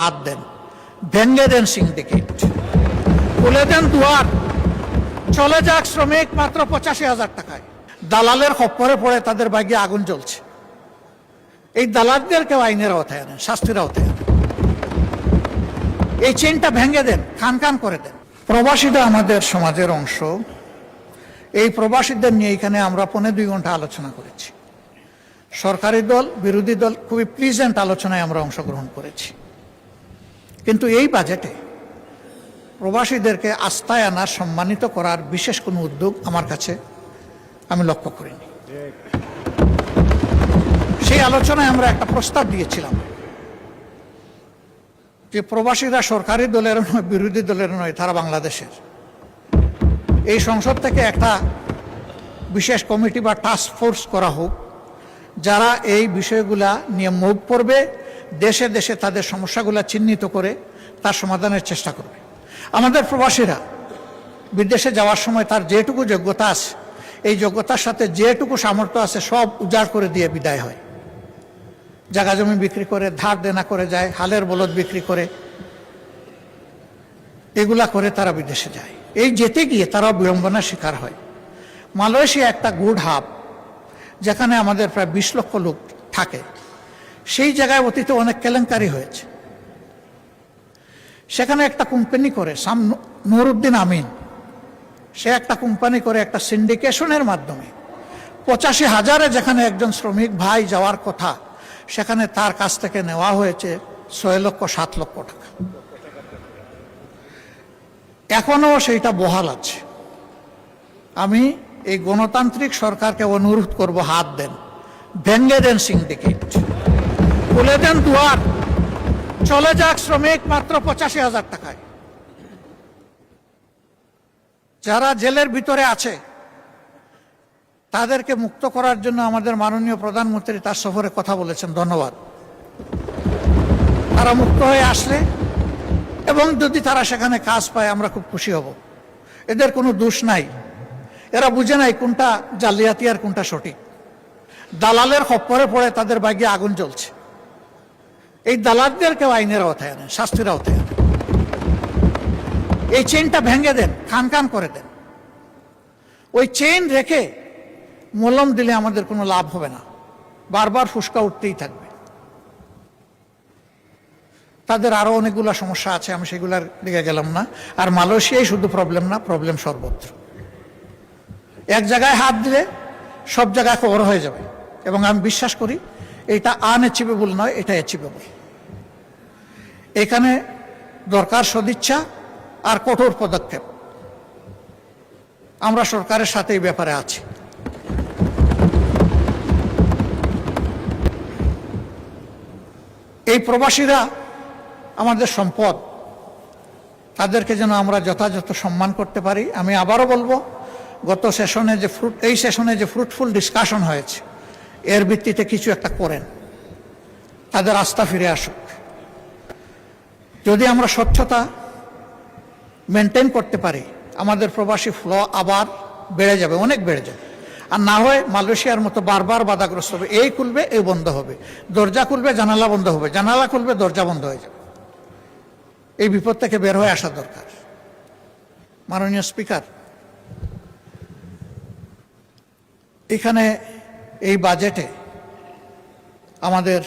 হাত দেন, ভেঙে দেন সিন্ডিকেট, খুলে দেন দুয়ার, চলে যাক শ্রমিক মাত্র ৮৫,০০০ টাকায়। দালালের খপ্পরে পড়ে তাদের ভাগ্যে আগুন জ্বলছে। এই দালালদেরকেও আইনের আওতায় আনেন, শাস্তির আওতায় আনেন। এই চেনটা ভেঙে দেন, খান খান করে দেন। প্রবাসীরা আমাদের সমাজের অংশ। এই প্রবাসীদের নিয়ে এখানে আমরা ২.৫ ঘন্টা আলোচনা করেছি। সরকারি দল, বিরোধী দল, খুবই প্লিজেন্ট আলোচনায় আমরা অংশগ্রহণ করেছি। কিন্তু এই বাজেটে প্রবাসীদেরকে আস্থায় আনার, সম্মানিত করার বিশেষ কোনো উদ্যোগ আমার কাছে আমি লক্ষ্য করিনি। সেই আলোচনায় আমরা একটা প্রস্তাব দিয়েছিলাম যে প্রবাসীরা সরকারি দলের নয়, বিরোধী দলের নয়, তারা বাংলাদেশের। এই সংসদ থেকে একটা বিশেষ কমিটি বা টাস্ক ফোর্স করা হোক, যারা এই বিষয়গুলা নিয়ে মুভ করবে, দেশে দেশে তাদের সমস্যাগুলা চিহ্নিত করে তার সমাধানের চেষ্টা করবে। আমাদের প্রবাসীরা বিদেশে যাওয়ার সময় তার যেটুকু যোগ্যতা আছে, এই যোগ্যতার সাথে যেটুকু সামর্থ্য আছে সব উজাড় করে দিয়ে বিদায় হয়। জায়গা জমি বিক্রি করে, ধার দেনা করে যায়, হালের বলদ বিক্রি করে, এগুলা করে তারা বিদেশে যায়। এই যেতে গিয়ে তারাও বিড়ম্বনার শিকার হয়। মালয়েশিয়া একটা গুড হাব, যেখানে আমাদের প্রায় ২০ লক্ষ লোক থাকে। সেই জায়গায় অতীতে অনেক কেলেঙ্কারি হয়েছে। সেখানে একটা কোম্পানি করে, নুরউদ্দিন আমিন, সে একটা কোম্পানি করে একটা সিন্ডিকেশনের মাধ্যমে ৮৫,০০০-এ যেখানে একজন শ্রমিক ভাই যাওয়ার কথা, সেখানে তার কাছ থেকে নেওয়া হয়েছে ৬ লক্ষ ৭ লক্ষ টাকা। এখনো সেইটা বহাল আছে। আমি এই গণতান্ত্রিক সরকারকে অনুরোধ করব, হাত দেন, ভেঙে দেন সিন্ডিকেট, খুলে দেন দুয়ার, চলে যাক শ্রমিক মাত্র ৮৫,০০০ টাকায়। যারা জেলের ভিতরে আছে তাদেরকে মুক্ত করার জন্য আমাদের মাননীয় প্রধানমন্ত্রী তার সফরে কথা বলেছেন, ধন্যবাদ। তারা মুক্ত হয়ে আসলে এবং যদি তারা সেখানে কাজ পায়, আমরা খুব খুশি হব। এদের কোনো দোষ নাই, এরা বুঝে নাই কোনটা জালিয়াতি আর কোনটা সঠিক। দালালের খপ্পরে পড়ে তাদের ভাগ্যে আগুন জ্বলছে। এই দালালদেরকেও আইনের আওতায় আনেন, শাস্তির আওতায় আনেন। এই চেনটা ভেঙে দেন, খান খান করে দেন। ওই চেন রেখে মলম দিলে আমাদের কোনো লাভ হবে না, বারবার ফুসকা উঠতেই থাকবে। তাদের আরো অনেকগুলো সমস্যা আছে, আমি সেগুলার দিকে গেলাম না। আর মালয়েশিয়ায় শুধু প্রবলেম না, প্রবলেম সর্বত্র। এক জায়গায় হাত দিলে সব জায়গায় কভার হয়ে যাবে, এবং আমি বিশ্বাস করি এটা আনঅ্যাচিভেবল নয়, এটা অ্যাচিভেবল। এখানে দরকার সদিচ্ছা আর কঠোর পদক্ষেপ। আমরা সরকারের সাথে এই ব্যাপারে আছি। এই প্রবাসীরা আমাদের সম্পদ, তাদেরকে যেন আমরা যথাযথ সম্মান করতে পারি। আমি আবারও বলবো, গত সেশনে এই সেশনে যে ফ্রুটফুল ডিসকাশন হয়েছে, এর ভিত্তিতে কিছু একটা করেন, তাদের আস্থা ফিরে আসুক। যদি আমরা স্বচ্ছতা মেনটেন করতে পারি, আমাদের প্রবাসী ফ্লো আবার বেড়ে যাবে, অনেক বেড়ে যাবে। আর না হয় মালয়েশিয়ার মতো বারবার বাধাগ্রস্ত হবে। এই খুলবে, এই বন্ধ হবে, দরজা খুলবে, জানালা বন্ধ হবে, জানালা খুলবে, দরজা বন্ধ হয়ে যাবে। এই বিপদ থেকে বের হয়ে আসা দরকার। মাননীয় স্পিকার, এখানে এই বাজেটে আমাদের